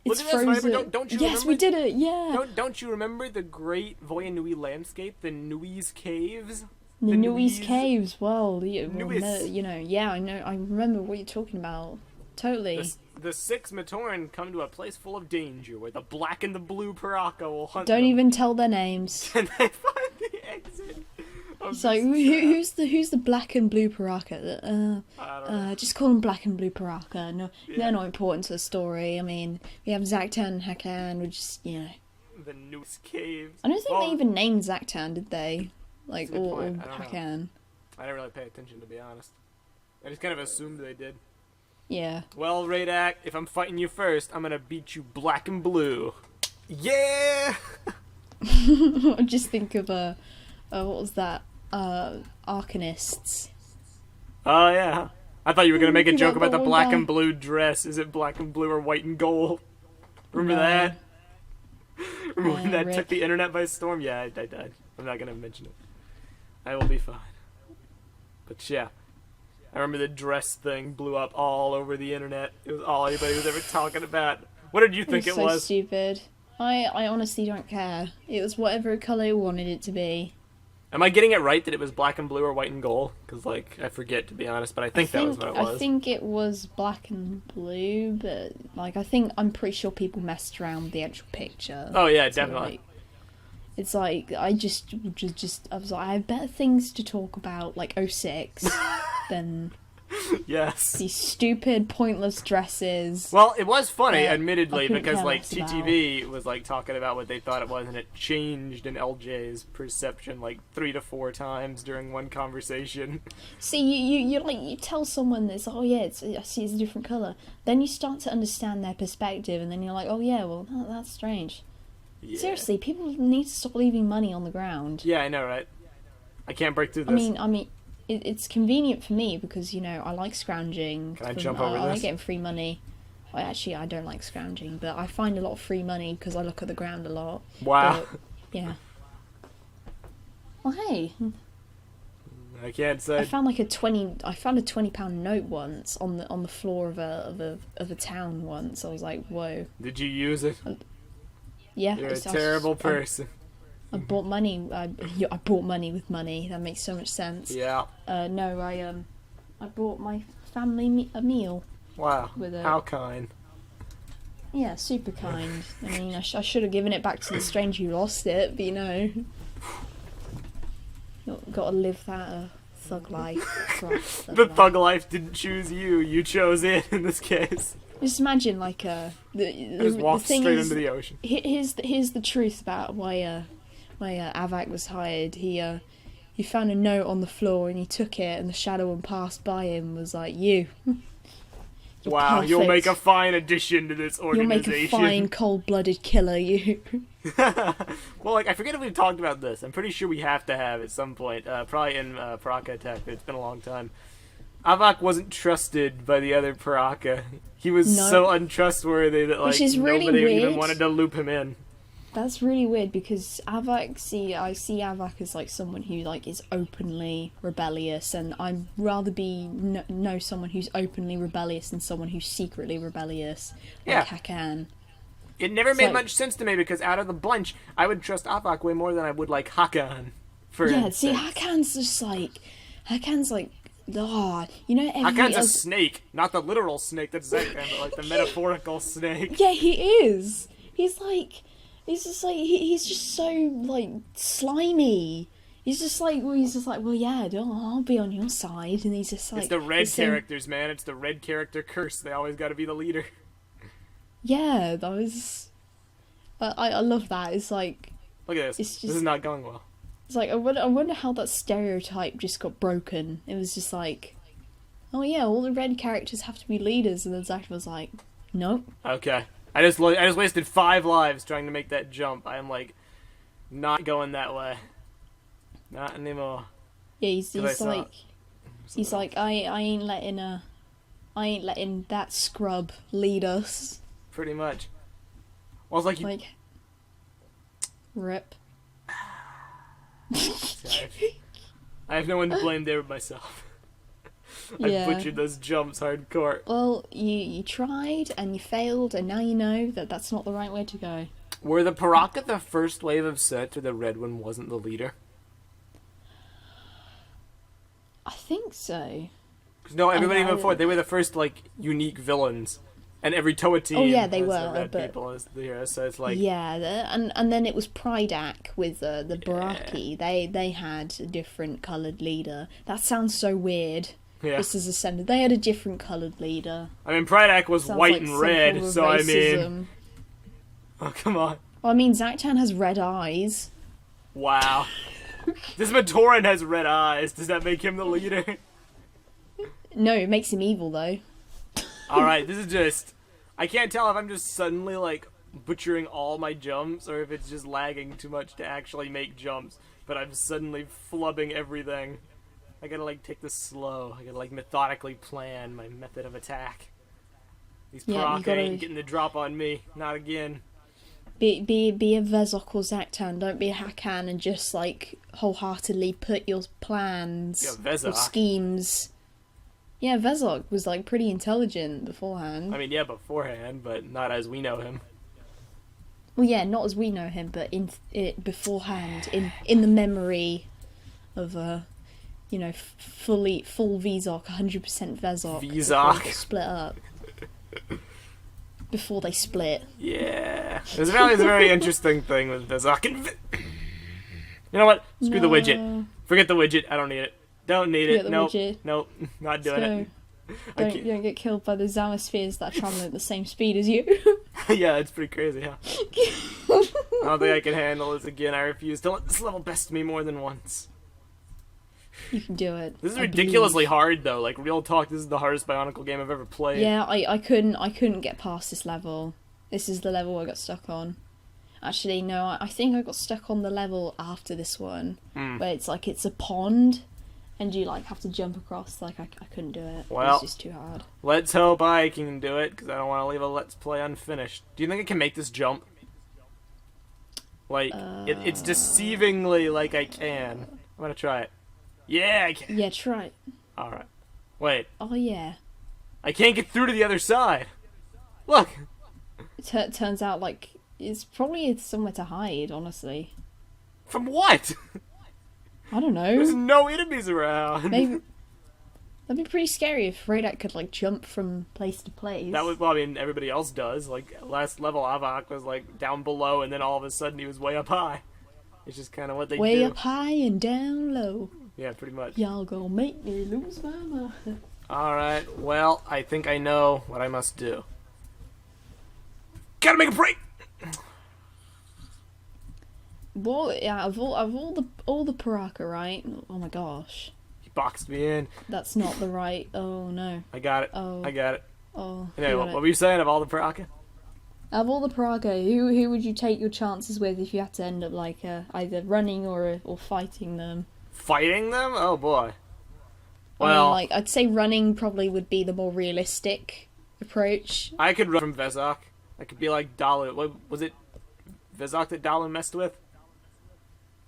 It's Look at this, frozen. Viper. Don't you Yes, remember? we did it. Yeah. Don't you remember the great Voya Nui landscape, the Nui's Caves? The Nui's Nui's Caves. Well, Nuis. no, yeah, I know. I remember what you're talking about. Totally. The six Matoran come to a place full of danger where the black and the blue Paraka will hunt Don't them. even tell their names. And they find the exit. So who's the black and blue Paraka? I don't know. Just call them black and blue Paraka. No, Yeah. they're not important to the story. I mean, we have Zaktan and Hakan, which is, The Nui's Caves. I don't think they even named Zaktan, did they? Like, That's a good or point. I don't know. Hakan. I didn't really pay attention, to be honest. I just kind of assumed they did. Yeah. Well, Raidak, if I'm fighting you first, I'm gonna beat you black and blue. Yeah! I just think of what was that? Arcanists. Oh, yeah. I thought you were gonna make a joke about the one black guy. and blue dress. Is it black and blue or white and gold? Remember No. that? Remember when that rip. took the internet by storm? Yeah, I died. I'm not gonna mention it. I will be fine. But yeah. I remember the dress thing blew up all over the internet. It was all anybody was ever talking about. What did you think it so was? stupid. I honestly don't care. It was whatever colour you wanted it to be. Am I getting it right that it was black and blue or white and gold? Because, like, I forget, to be honest, but I think that was what it was. I think it was black and blue, but, like, I'm pretty sure people messed around with the actual picture. Oh, yeah, So, definitely. like, it's like, I just, I was like, I have better things to talk about, like, '06, than Yes. these stupid, pointless dresses. Well, it was funny, Yeah, admittedly, I couldn't because, care like, less about. TTV was, like, talking about what they thought it was, and it changed in LJ's perception, like, 3 to 4 times during one conversation. See, you tell someone this, oh yeah, I see it's a different colour. Then you start to understand their perspective, and then you're like, oh yeah, well, that's strange. Yeah. Seriously, people need to stop leaving money on the ground. Yeah, I know, right? I can't break through this. I mean, it's convenient for me because, I like scrounging. Can I jump over I like this? getting free money. I don't like scrounging, but I find a lot of free money because I look at the ground a lot. Wow. But, yeah. Well, hey, I can't I say. found like a £20 note once on the floor of a town once. I was like, whoa. Did you use it? Yeah, You're a it's- terrible person. I bought money. I bought money with money. That makes so much sense. Yeah. No, I bought my family a meal. Wow. With a- How kind. Yeah, super kind. I mean, I should have given it back to the stranger who lost it, but got to live that thug life. The thug life didn't choose you. You chose it in this case. Just imagine, like, I just walked thing straight is, into the ocean. Here's the truth about why Avak was hired. He found a note on the floor and he took it, and the shadow one passed by him and was like, "You, you're Wow, you'll make a perfect. fine addition to this You'll make a organization. fine cold-blooded killer." You. Well, like, I forget if we've talked about this. I'm pretty sure we have to have at some point. Probably in Paraka Attack, but it's been a long time. Avak wasn't trusted by the other Paraka. He was No. so untrustworthy that, like, Which is really nobody even weird. wanted to loop him in. That's really weird because I see Avak as like someone who like is openly rebellious, and I'd rather know someone who's openly rebellious than someone who's secretly rebellious, Yeah. like Hakan. It never It's made like- much sense to me because out of the bunch, I would trust Avak way more than I would, like, Hakan. For Yeah, instance. see, Hakan's like, every Hakan's a other- snake, not the literal snake that's Zenkan, but like the metaphorical snake. Yeah, he is. He's just so like slimy. He's just like, well, yeah, I'll be on your side, and he's just like, It's the red same- characters, man. It's the red character curse. They always got to be the leader. Yeah, that was. I love that. It's like Look at this. It's This is just- not going well. I wonder how that stereotype just got broken. It was just like, oh yeah, all the red characters have to be leaders, and then Zach was like, nope. Okay. I just wasted 5 lives trying to make that jump. I am, like, not going that way. Not anymore. Yeah, he's 'Cause I saw- like, I ain't letting that scrub lead us. Pretty much. Well, it's like you... Like, rip. I have no one to blame there but myself. Yeah. I butchered those jumps hardcore. Well, you tried and you failed, and now you know that that's not the right way to go. Were the Paraka the first wave of set, or the red one wasn't the leader? I think so. No, everybody before, they were the first, like, unique villains. And every Toa team they has were, the red but... people as the heroes, so it's like... Yeah, and then it was Pridak with the Baraki. They had a different coloured leader. That sounds so weird. Yeah. Just as a sentence. They had a different coloured leader. I mean, Pridak was Sounds white like and some red, form of so I racism. mean... Oh, come on. Well, I mean, Zactan has red eyes. Wow. This Matoran has red eyes. Does that make him the leader? No, it makes him evil, though. Alright, this is just... I can't tell if I'm just suddenly, like, butchering all my jumps, or if it's just lagging too much to actually make jumps. But I'm suddenly flubbing everything. I gotta, like, take this slow. I gotta, like, methodically plan my method of attack. These Paraka ain't getting the drop on me. Not again. Be a Vezok or Zactan. Don't be a Hakan and just, like, wholeheartedly put your plans or schemes... Yeah, Vezok was, like, pretty intelligent beforehand. I mean, yeah, beforehand, but not as we know him. Well, yeah, not as we know him, but beforehand, in the memory of, you know, full Vezok, 100% Vezok. Vezok. Split up. Before they split. Yeah. There's a very interesting thing with Vezok and... You know what? Screw the widget. Forget the widget. I don't need it. Don't need it. Nope. Nope. Not doing it. You don't get killed by the Zamaspheres that are traveling at the same speed as you. Yeah, it's pretty crazy, huh? I don't think I can handle this again. I refuse to let this level best me more than once. You can do it. This is ridiculously hard, though. Like, real talk, this is the hardest Bionicle game I've ever played. Yeah, I couldn't get past this level. This is the level I got stuck on. Actually, no, I think I got stuck on the level after this one, where it's like it's a pond. And you, like, have to jump across. Like, I couldn't do it. Well, it's just too hard. Let's hope I can do it, because I don't want to leave a Let's Play unfinished. Do you think I can make this jump? Like, it's deceivingly like I can. I'm gonna try it. Yeah, I can. Yeah, try it. Alright. Wait. Oh, yeah. I can't get through to the other side. Look! It turns out, like, it's probably somewhere to hide, honestly. From what? I don't know. There's no enemies around. Maybe that'd be pretty scary if Radek could like jump from place to place. That was, well, I mean, everybody else does. Like, last level, Avak was like down below, and then all of a sudden he was way up high. It's just kind of what they do. Way up high and down low. Yeah, pretty much. Y'all gonna make me lose my mind. Alright, well, I think I know what I must do. Gotta make a break! Well, yeah, of all the Paraka, right? Oh my gosh. He boxed me in. That's not the right. Oh no. I got it. Oh. I got it. Oh. Anyway, what were you saying of all the Paraka? Of all the Paraka, who would you take your chances with if you had to end up like either running or fighting them? Fighting them? Oh boy. Well, I mean, like I'd say running probably would be the more realistic approach. I could run from Vezok. I could be like Dalu. What was it? Vezok that Dalu messed with?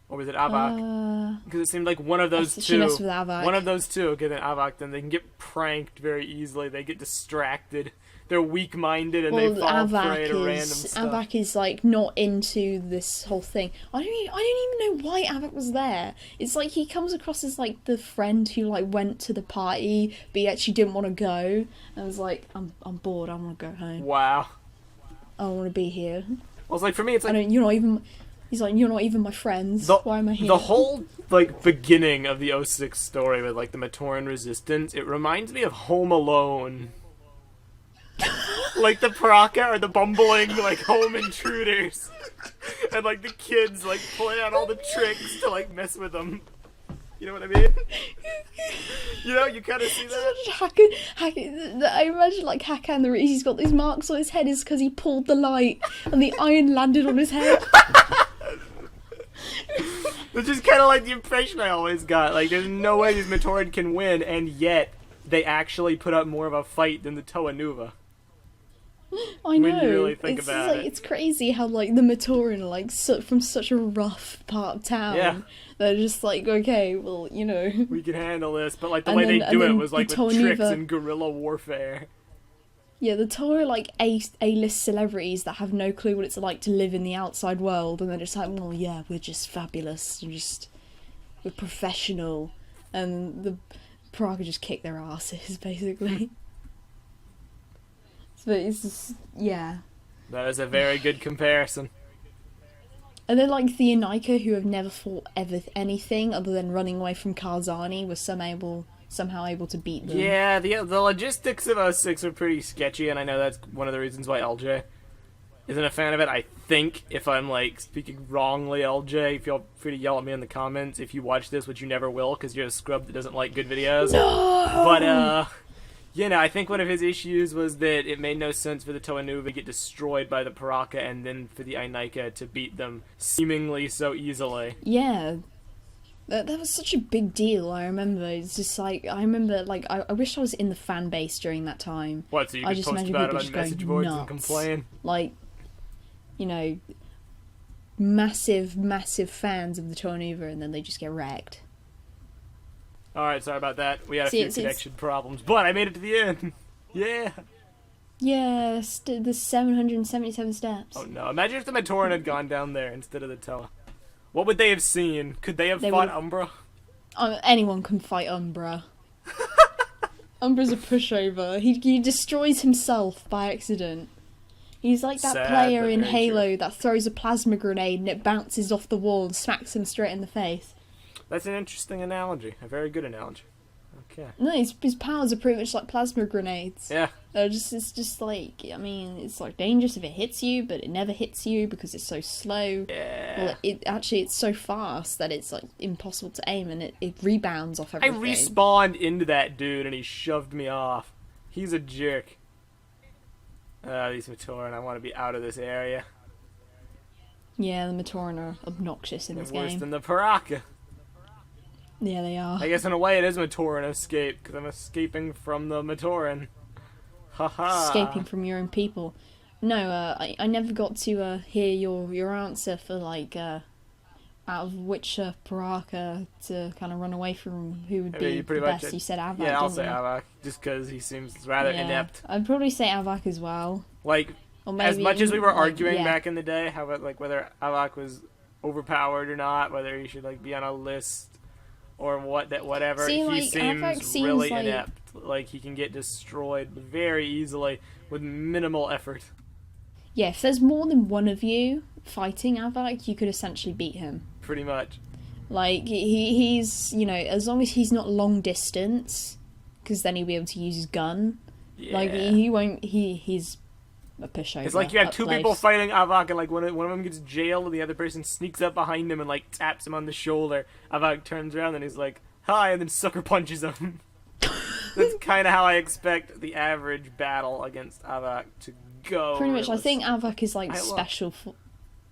Or was it Avak? Because it seemed like one of those two. She messed with Avak. One of those two. Okay, then Avak. Then they can get pranked very easily. They get distracted. They're weak-minded and they fall prey to random stuff. Avak is like not into this whole thing. I don't even know why Avak was there. It's like he comes across as like the friend who like went to the party, but he actually didn't want to go. And was like, I'm bored. I want to go home. Wow. I don't want to be here. Well, it's like for me, it's like you're not even. He's like, you're not even my friends. Why am I here? The whole, like, beginning of the 06 story with, like, the Matoran resistance, it reminds me of Home Alone. Like, the Paraka are the bumbling, like, home intruders. And, like, the kids, like, pulling out all the tricks to, like, mess with them. You know what I mean? You know, you kind of see that? I imagine, like, Hakan, the reason he's got these marks on his head is because he pulled the light and the iron landed on his head. Which is kind of like the impression I always got. Like, there's no way these Matoran can win, and yet they actually put up more of a fight than the Toa Nuva. I know. When you really think it's about like, it. It's crazy how like the Matoran are like from such a rough part of town. Yeah. They're just like, okay, well, you know. We can handle this, but like the And way then- they and do it then was like the with tricks Toniva- and guerrilla warfare. Yeah, the Tor are like A-list celebrities that have no clue what it's like to live in the outside world, and they're just like, well, yeah, we're just fabulous, we're professional, and the Praga just kick their asses, basically. So it's just, yeah. That is a very good comparison. And then like the Anika, who have never fought anything other than running away from Karzani, was somehow able to beat them. Yeah, the logistics of 06 are pretty sketchy, and I know that's one of the reasons why LJ isn't a fan of it. I think, if I'm like speaking wrongly, LJ, feel free to yell at me in the comments if you watch this, which you never will, because you're a scrub that doesn't like good videos. No! But, you know, I think one of his issues was that it made no sense for the Toanuva to get destroyed by the Paraka and then for the Ainika to beat them seemingly so easily. Yeah. That was such a big deal, I remember. It's just like, I wish I was in the fan base during that time. What, so you I could just post imagine about it people on just going message boards and nuts. complain? Like, you know, massive, massive fans of the Tornuva, and then they just get wrecked. Alright, sorry about that. We had a See, few it's- connection problems, but I made it to the end. Yeah. Yeah, the 777 steps. Oh no, imagine if the Matoran had gone down there instead of the Toa. What would they have seen? Could they have They fought would've- Umbra? Anyone can fight Umbra. Umbra's a pushover. He destroys himself by accident. He's like that Sad, player but in very Halo true. that throws a plasma grenade and it bounces off the wall and smacks him straight in the face. That's an interesting analogy. A very good analogy. Okay. No, his powers are pretty much like plasma grenades. Yeah. It's just like, I mean, it's like dangerous if it hits you, but it never hits you because it's so slow. Yeah. Well, it's so fast that it's like impossible to aim, and it rebounds off I everything. respawned into that dude and he shoved me off. He's a jerk. These Matoran, I want to be out of this area. Yeah, the Matoran are obnoxious in They're this worse game. than the Paraka. Yeah, they are. I guess in a way it is Matoran Escape, because I'm escaping from the Matoran. Haha. Escaping from your own people. No, I never got to hear your answer for like out of which Paraka to kind of run away from. Who would I mean, be you the pretty much best? You said Avak. Yeah, I'll didn't say you? Avak, just because he seems rather inept. I'd probably say Avak as well. Like, Or maybe as much as we were like, arguing yeah. back in the day, how about like whether Avak was overpowered or not, whether he should like be on a list or whatever, See, he like, seems Avak seems really like- inept. Like he can get destroyed very easily with minimal effort. Yeah, if there's more than one of you fighting Avak, you could essentially beat him. Pretty much. Like, he's, you know, as long as he's not long distance, because then he'll be able to use his gun. Yeah. Like, he won't, he's a pushover. It's like you have up two close. people fighting Avak, and like one of them gets jailed, and the other person sneaks up behind him and like taps him on the shoulder. Avak turns around and he's like, "Hi," and then sucker punches him. That's kind of how I expect the average battle against Avak to go. Pretty much, I think realistically. Avak is like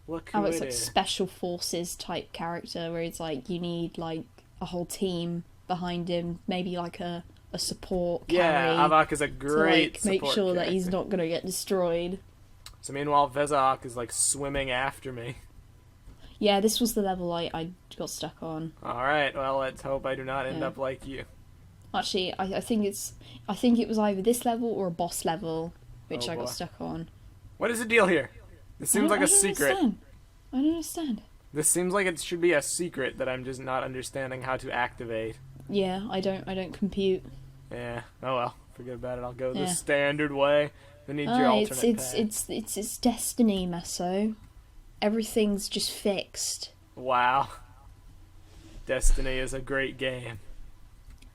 Look who Avak's it like is. special forces type character, where it's like you need like a whole team behind him, maybe like a support carry. Yeah, Avak is a to great like make support sure that he's character. not gonna get destroyed. So meanwhile, Vezak is like swimming after me. Yeah, this was the level I got stuck on. Alright, well, let's hope I do not end Yeah. up like you. Actually, I think it was either this level or a boss level, which Oh, I got boy. stuck on. What is the deal here? This seems like I a don't secret. Understand. I don't understand. This seems like it should be a secret that I'm just not understanding how to activate. Yeah, I don't compute. Yeah. Oh well. Forget about it. I'll go the Yeah. standard way. I need your alternate path. It's destiny, Meso. Everything's just fixed. Wow. Destiny is a great game.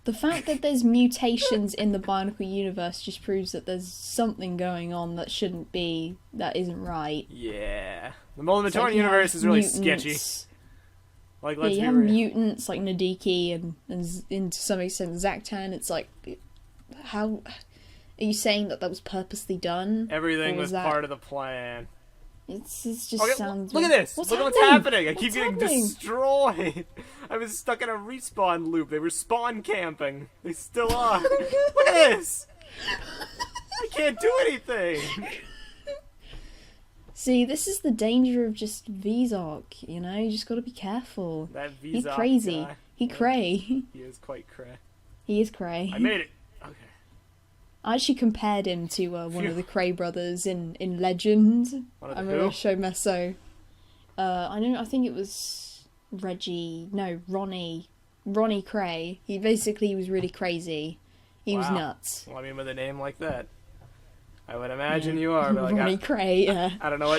The fact that there's mutations in the Bionicle universe just proves that there's something going on that shouldn't be, that isn't right. Yeah. The Matoran It's like you universe have is really mutants. sketchy. Like, Yeah, let's you be have real. mutants like Nadiki and to some extent Zaktan. It's like, how are you saying that was purposely done? Everything Or was that- part of the plan. It just Okay, sounds. look at this! What's Look at what's happening? happening! I keep What's getting happening? destroyed! I was stuck in a respawn loop. They were spawn camping. They still are. Look at this! I can't do anything! See, this is the danger of just Vizok, you know? You just gotta be careful. That He's Vizok crazy. guy. He cray. He is quite cray. He is cray. I made it. Okay. I actually compared him to one of the Cray brothers in Legend. One of I the remember who? I showed Meso. I think it was Ronnie Cray. He was really crazy. He was Wow. nuts. Well, I mean, with a name like that, I would imagine you are. But like, Ronnie Cray, yeah. I don't know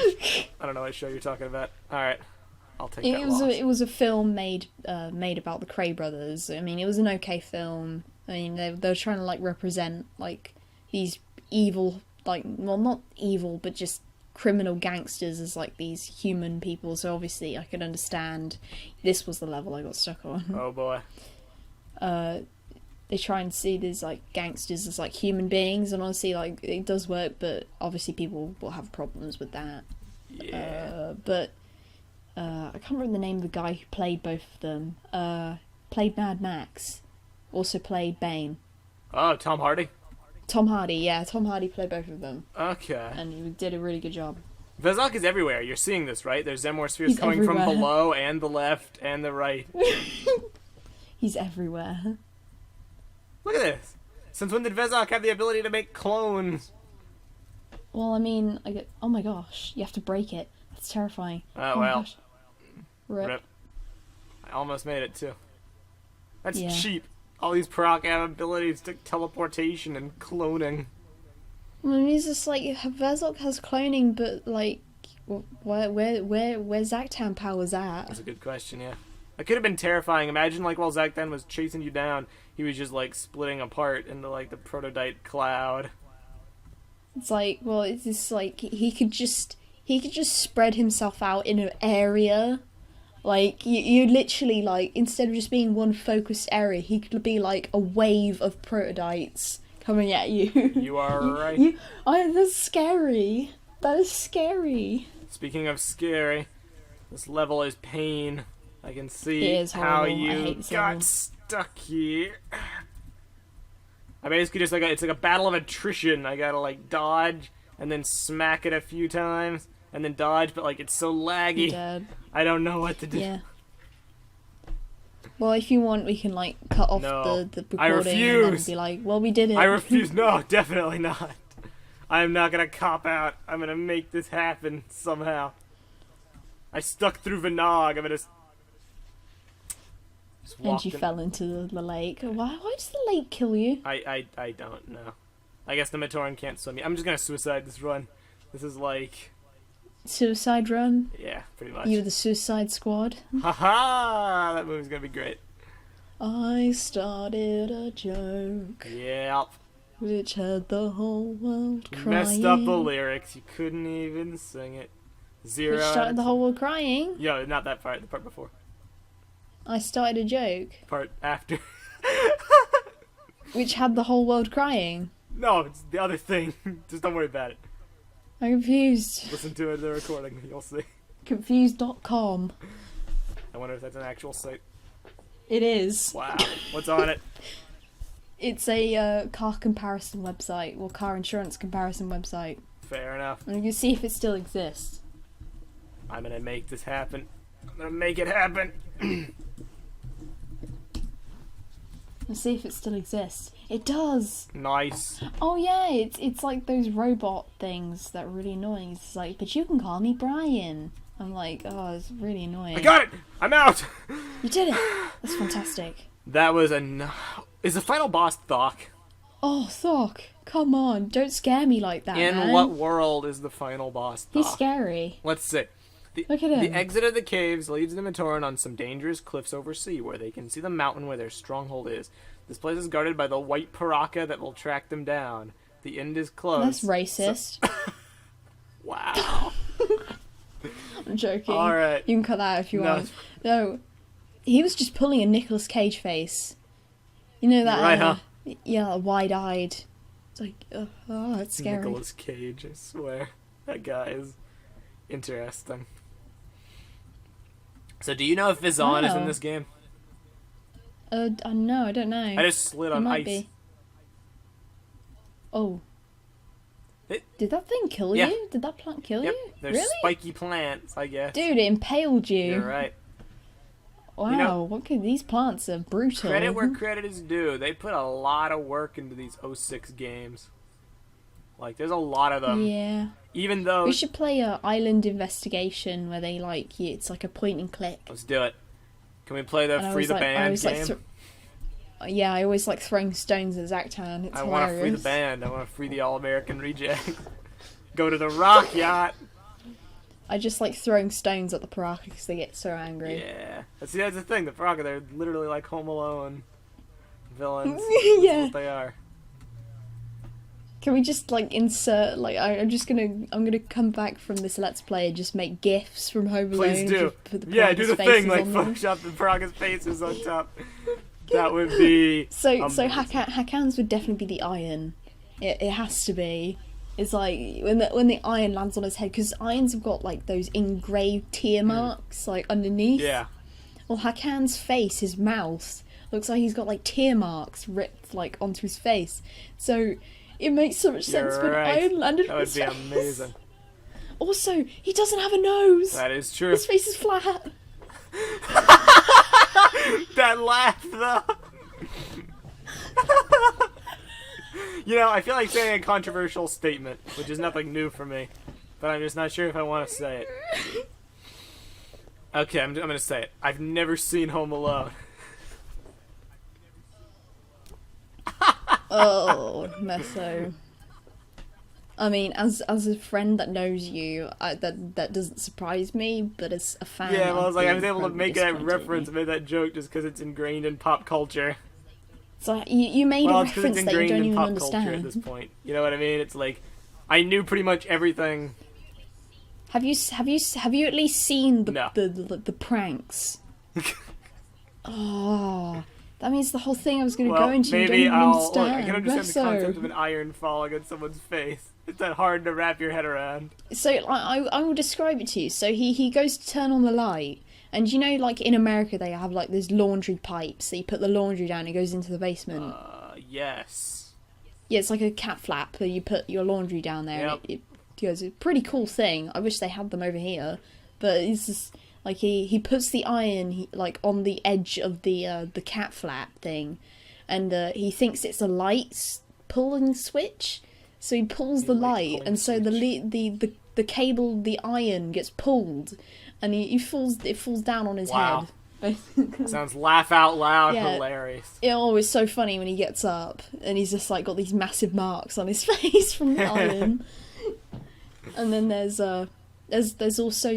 what show you're talking about. All right, I'll take that It was a film made about the Cray brothers. I mean, it was an okay film. I mean, they were trying to like represent like these evil, like, well, not evil, but just criminal gangsters as like these human people. So obviously, I could understand. This was the level I got stuck on. Oh boy. They try and see these like gangsters as like human beings, and honestly, like it does work, but obviously people will have problems with that. Yeah. I can't remember the name of the guy who played both of them. Played Mad Max, also played Bane. Oh, Tom Hardy. Tom Hardy, yeah, Tom Hardy played both of them, Okay. and he did a really good job. Vezok is everywhere. You're seeing this, right? There's Zemor spheres He's coming everywhere. from below and the left and the right. He's everywhere. Look at this. Since when did Vezok have the ability to make clones? Well, I mean, oh my gosh, you have to break it. That's terrifying. Oh, my well. gosh. Rip. I almost made it, too. That's Yeah. cheap. All these proc have abilities to teleportation and cloning. I mean, it's just like Vezok has cloning, but like, where Zactan power's at? That's a good question, yeah. That could have been terrifying. Imagine, like, while Zaktan was chasing you down, he was just, like, splitting apart into, like, the prototype cloud. It's like, well, it's just like he could just spread himself out in an area. Like you literally like instead of just being one focused area, he could be like a wave of prototypes coming at you. You are right. That's scary. That is scary. Speaking of scary, this level is pain. I can see It is how horrible. I you hate this got level. stuck here. I basically just it's like a battle of attrition. I gotta like dodge and then smack it a few times and then dodge, but like it's so laggy. Dead. I don't know what to do. Yeah. Well, if you want, we can like cut off No. the I recording and then refuse. be like, well, we did it. I refuse. No, definitely not. I am not gonna cop out. I'm gonna make this happen somehow. I stuck through Vannog. I'm gonna just And walk you in- fell into the lake. Why does the lake kill you? I don't know. I guess the Matoran can't swim. I'm just gonna suicide this run. This is like, Suicide run? yeah, pretty much. You're the Suicide Squad? Haha! That movie's gonna be great. I started a joke Yep. which had the whole world You crying. messed up the lyrics. You couldn't even sing it. Zero. Which out of started the 10. whole world crying? Yo, not that part. The part before. I started a joke Part after. which had the whole world crying. No, it's the other thing. Just don't worry about it. I'm confused. Listen to it, the recording. You'll see. Confused.com. I wonder if that's an actual site. It is. Wow. What's on it? It's a car comparison website, or car insurance comparison website. Fair enough. And you can see if it still exists. I'm gonna make this happen. I'm gonna make it happen. And see if it still exists. It does! Nice. Oh yeah, it's like those robot things that are really annoying. It's like, but you can call me Brian. I'm like, oh, it's really annoying. I got it! I'm out! You did it! That's fantastic. That was Is the final boss Thok? Oh, Thok, come on, don't scare me like that, In man. what world is the final boss Thok? He's scary. Let's see. Look at him. The exit of the caves leads the Matoran on some dangerous cliffs over sea, where they can see the mountain where their stronghold is. This place is guarded by the white Paraka that will track them down. The end is close. That's racist. Wow. I'm joking. Alright. You can cut that out if you No, want. No, he was just pulling a Nicolas Cage face. You know that? You're right, huh? Yeah, wide-eyed. It's like, oh, it's scary. Nicolas Cage, I swear. That guy is interesting. So do you know if Vizon is in Wow. this game? No, I don't know. I just slid It on might ice. be. Oh. Did that thing kill Yeah. you? Did that plant kill Yep, you? they're Really? spiky plants, I guess. Dude, it impaled you. You're right. Wow, You know, what could these plants are brutal. Credit where credit is due. They put a lot of work into these 06 games. Like, there's a lot of them. Yeah. Even though... We should play a Island Investigation where they like it's like a point and click. Let's do it. Can we play the And Free the Band game? Yeah, I always like throwing stones at Zactan. It's I hilarious. want to free the band. I want to free the All-American Reject. Go to the Rock Yacht. I just like throwing stones at the Paraka because they get so angry. Yeah. See, that's the thing. The Paraka, they're literally like Home Alone villains. Yeah. That's what they are. Can we just like insert like I'm gonna come back from this Let's Play and just make GIFs from Home Alone. Please do. Just put the Yeah, Paraka's do the faces thing like on them. Photoshop the Paraka's faces on top. That would be So amazing. Hakan's would definitely be the iron. It has to be. It's like when the iron lands on his head, because irons have got like those engraved tear marks like underneath. Yeah. Well, Hakan's face, his mouth, looks like he's got like tear marks ripped like onto his face. So it makes so much sense You're when right. iron landed That on would his be face. amazing. Also, he doesn't have a nose. That is true. His face is flat. That laugh, though. You know, I feel like saying a controversial statement, which is nothing new for me, but I'm just not sure if I want to say it. Okay, I'm going to say it. I've never seen Home Alone. Oh, Meso. I mean, as a friend that knows you, that doesn't surprise me. But as a fan, Yeah, well, I was like, I was being able to make that disappointed in reference, you. made that joke just because it's ingrained in pop culture. So you made Well, a it's because it's reference that you ingrained don't in even pop culture at understand. this point. You know what I mean? It's like, I knew pretty much everything. Have you at least seen the No. the pranks? Oh, that means the whole thing I was going to Well, go into. maybe you don't even Look, I can understand Meso. the concept of an iron falling on someone's face. It's that hard to wrap your head around. So I will describe it to you. So he goes to turn on the light, and you know, like in America, they have like those laundry pipes. So you put the laundry down, it goes into the basement. Yes. Yeah, it's like a cat flap that you put your laundry down there. Yep. And it goes. It's a pretty cool thing. I wish they had them over here, but it's just like he puts the iron like on the edge of the cat flap thing, and he thinks it's a light pulling switch. So he pulls the light, and so the cable, the iron gets pulled, and it falls down on his Wow. head. Sounds laugh out loud Yeah. hilarious. It always so funny when he gets up and he's just like got these massive marks on his face from the iron. And then there's also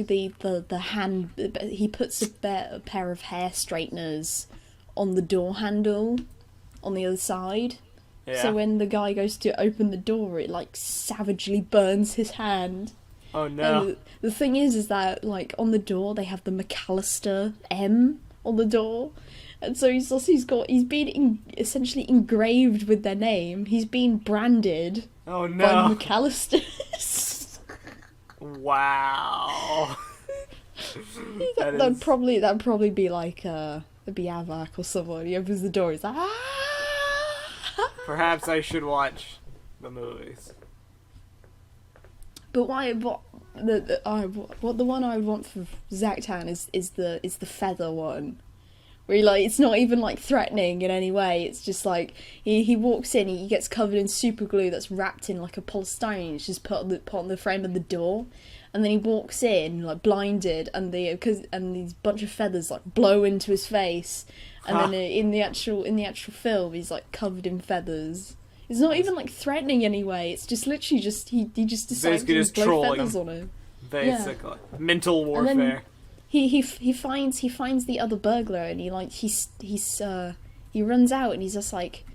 the hand. He puts a pair of hair straighteners on the door handle on the other side. Yeah. So when the guy goes to open the door, it like savagely burns his hand. Oh no. And the thing is that like on the door they have the McAllister M on the door, and so he's been essentially engraved with their name. He's been branded Oh by no. McAllisters. Wow. That'd probably be like it'd be Avak or someone. He opens the door. He's like, ah! Perhaps I should watch the movies. But why? What the one I would want for Zactan is the feather one, where it's not even like threatening in any way. It's just like he walks in, he gets covered in super glue that's wrapped in like a polystyrene. It's just put on the frame of the door, and then he walks in like blinded, and these bunch of feathers like blow into his face, and then in the actual film he's like covered in feathers. It's not even like threatening anyway. It's just literally just he just decides Basically to just blow trolling feathers him. on him. Basically. Mental And then warfare. he finds the other burglar, and he runs out, and he's just like,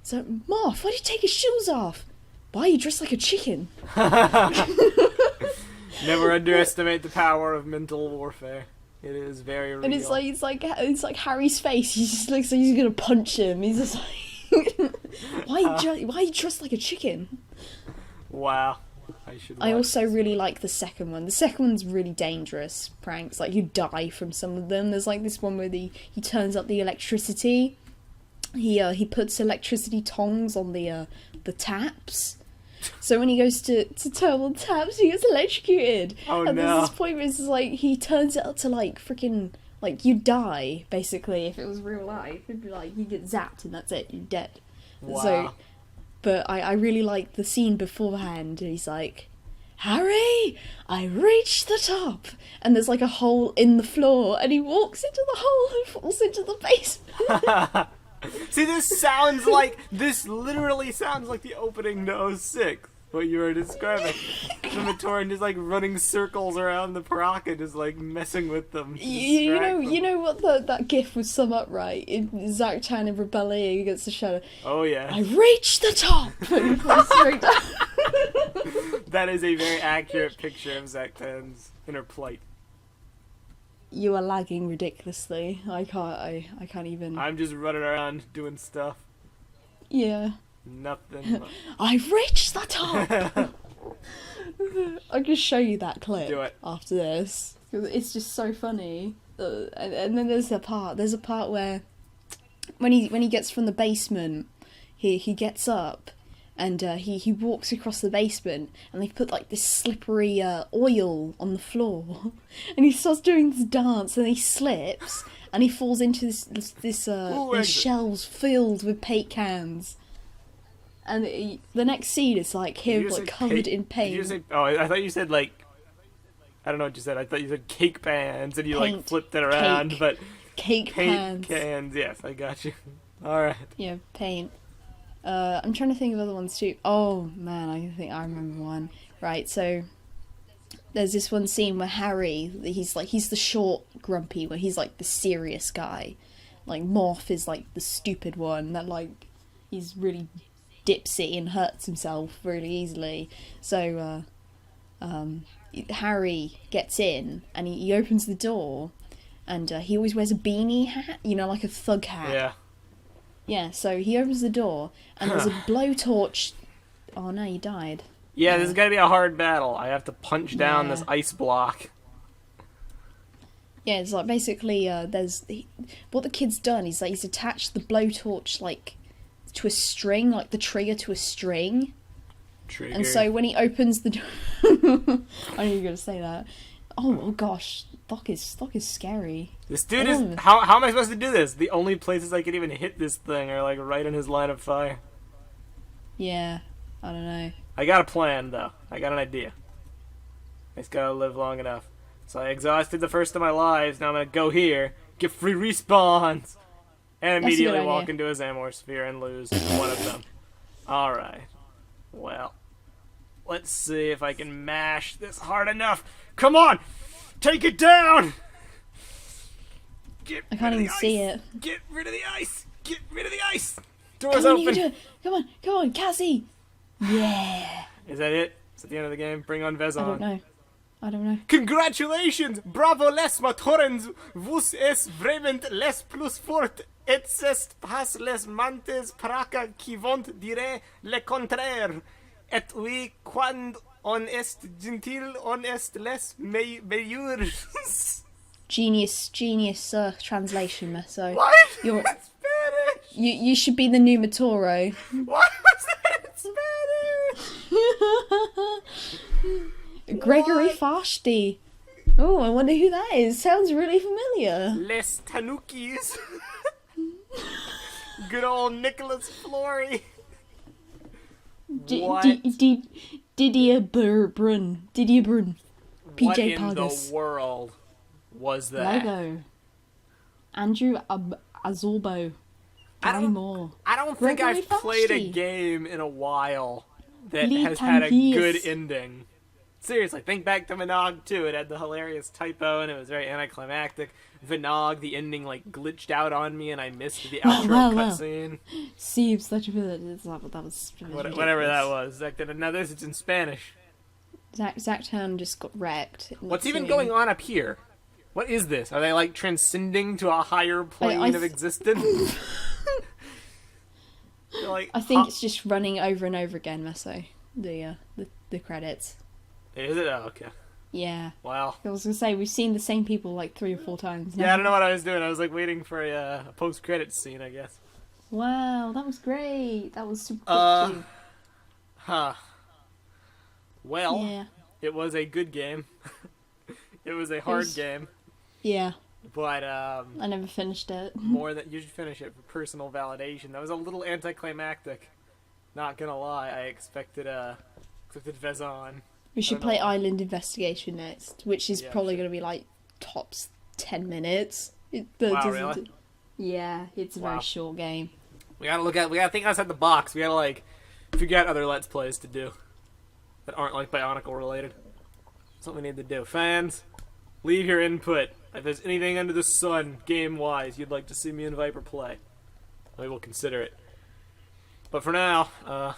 so Marv, why did you take his shoes off? Why are you dressed like a chicken? Never underestimate the power of mental warfare. It is very real. And it's like Harry's face. He just looks like he's gonna punch him. He's just like, why are you dressed like a chicken? Wow. I also really like the second one. The second one's really dangerous pranks. Like, you die from some of them. There's like this one where he turns up the electricity. He puts electricity tongs on the taps, So when he goes to turn on taps, he gets electrocuted. Oh, and no. there's this point where it's like he turns it up to like freaking like you die basically if it was real life. It'd be like you get zapped and that's it, you're dead. Wow. So, but I really like the scene beforehand. And he's like, Harry, I reached the top, and there's like a hole in the floor, and he walks into the hole and falls into the basement. See, this literally sounds like the opening to 06, what you were describing. The Matoran just like running circles around the Paraka, just like messing with them. You know what that gif would sum up right? Zack Chan in rebelling against the shadow. Oh yeah. I reached the top! And he falls straight down. That is a very accurate picture of Zack Chan's inner plight. You are lagging ridiculously. I can't even. I'm just running around doing stuff. Yeah. Nothing. I've reached the top! I'll just show you that clip Do it. after this. 'Cause it's just so funny. And then there's a part where when he gets from the basement, he gets up and he walks across the basement and they put like this slippery oil on the floor and he starts doing this dance and he slips and he falls into these shelves filled with paint cans. And the next scene is like him like covered in paint. Did you say, oh, I thought you said like, I don't know what you said. I thought you said cake pans and you like flipped it around, cake, but cake paint pans. cans. Yes, I got you. All right. Yeah, paint. I'm trying to think of other ones too. Oh man, I think I remember one. Right, so there's this one scene where Harry, he's the short grumpy, where he's like the serious guy. Like Morph is like the stupid one that like he's really dipsy and hurts himself really easily. So Harry gets in and he opens the door and he always wears a beanie hat, you know, like a thug hat. Yeah. Yeah, so he opens the door, and there's a blowtorch. Oh no, you died. Yeah, this is gonna be a hard battle. I have to punch down this ice block. Yeah, it's like basically, what the kid's done is like he's attached the blowtorch like to a string, like the trigger to a string. Trigger. And so when he opens the door, I knew you were gonna say that. Oh gosh, Doc is scary. This dude is. How am I supposed to do this? The only places I can even hit this thing are like right in his line of fire. Yeah, I don't know. I got a plan though. I got an idea. I just gotta live long enough. So I exhausted the first of my lives. Now I'm gonna go here, get free respawns, and immediately walk into his Amor Sphere and lose one of them. All right. Well, let's see if I can mash this hard enough. Come on! Take it down! I can't even see it. Get rid of the ice! Get rid of the ice! Doors open! You can do it. Come on, Cassie! Yeah! Is that it? Is that the end of the game? Bring on Vezon. I don't know. Congratulations! Bravo les Matorans! Vos es vraiment les plus fort! Et c'est pas les mantes praca qui vont dire le contraire! Et oui, quand on est gentil, on est les meilleurs. Genius translation, Meso. What? You're Spanish! You should be the new Matoro. What was that in Spanish? Gregory Fashti. Oh, I wonder who that is. Sounds really familiar. Les Tanukis. Good old Nicholas Flory. Didier Brun. PJ What in Pargas. the world was that? Lego. Andrew Azorbo. I don't think I've played a game in a while that has had a good ending. Seriously, think back to Vinog 2. It had the hilarious typo and it was very anticlimactic. Vinog, the ending like glitched out on me and I missed the outro cutscene. Seems such a that was whatever that was. Zach did another. It's in Spanish. Zach Town just got wrecked. What's even going on up here? What is this? Are they like transcending to a higher plane of existence? Like, I think it's just running over and over again, Meso. The credits. Is it? Oh, okay. Yeah. Wow. I was gonna say we've seen the same people like 3 or 4 times now. Yeah, I don't know what I was doing. I was like waiting for a post-credits scene, I guess. Wow, that was great. That was super cool too. Huh. Well, Yeah. it was a good game. It was a hard game. Yeah. But, I never finished it. more than you should finish it for personal validation. That was a little anticlimactic. Not gonna lie, I expected Vezon. We should play Island Investigation next, which is probably going to be like tops 10 minutes. Wow, really? Yeah, it's a very short game. We gotta think outside the box. We gotta, like, figure out other Let's Plays to do that aren't, like, Bionicle related. That's what we need to do. Fans, leave your input. If there's anything under the sun, game-wise, you'd like to see me and Viper play, we will consider it. But for now, do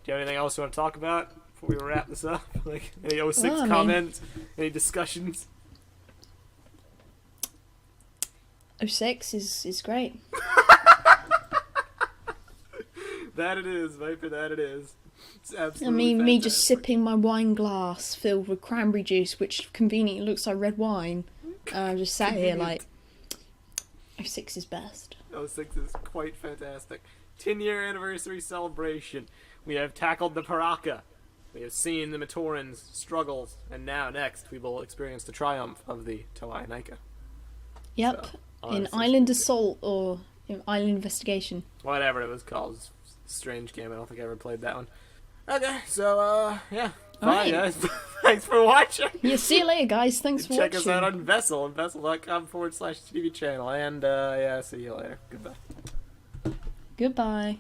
you have anything else you want to talk about before we wrap this up? Like, any 06 comments? Any discussions? 06 is great. That it is, Viper, that it is. It's absolutely me fantastic. just sipping my wine glass filled with cranberry juice, which conveniently looks like red wine. I'm just sat here like, 06 is best. 06 is quite fantastic. 10-year anniversary celebration. We have tackled the Paraka. We have seen the Matorans' struggles. And now, next, we will experience the triumph of the Toei Naika. Yep. So, in Island Assault or in Island Investigation. Whatever it was called. It's a strange game. I don't think I ever played that one. Okay, so, yeah. Bye, guys. Thanks for watching. Yeah, see you later, guys. Thanks for watching. Check us out on Vessel, on vessel.com/TV channel. And, yeah, see you later. Goodbye. Goodbye.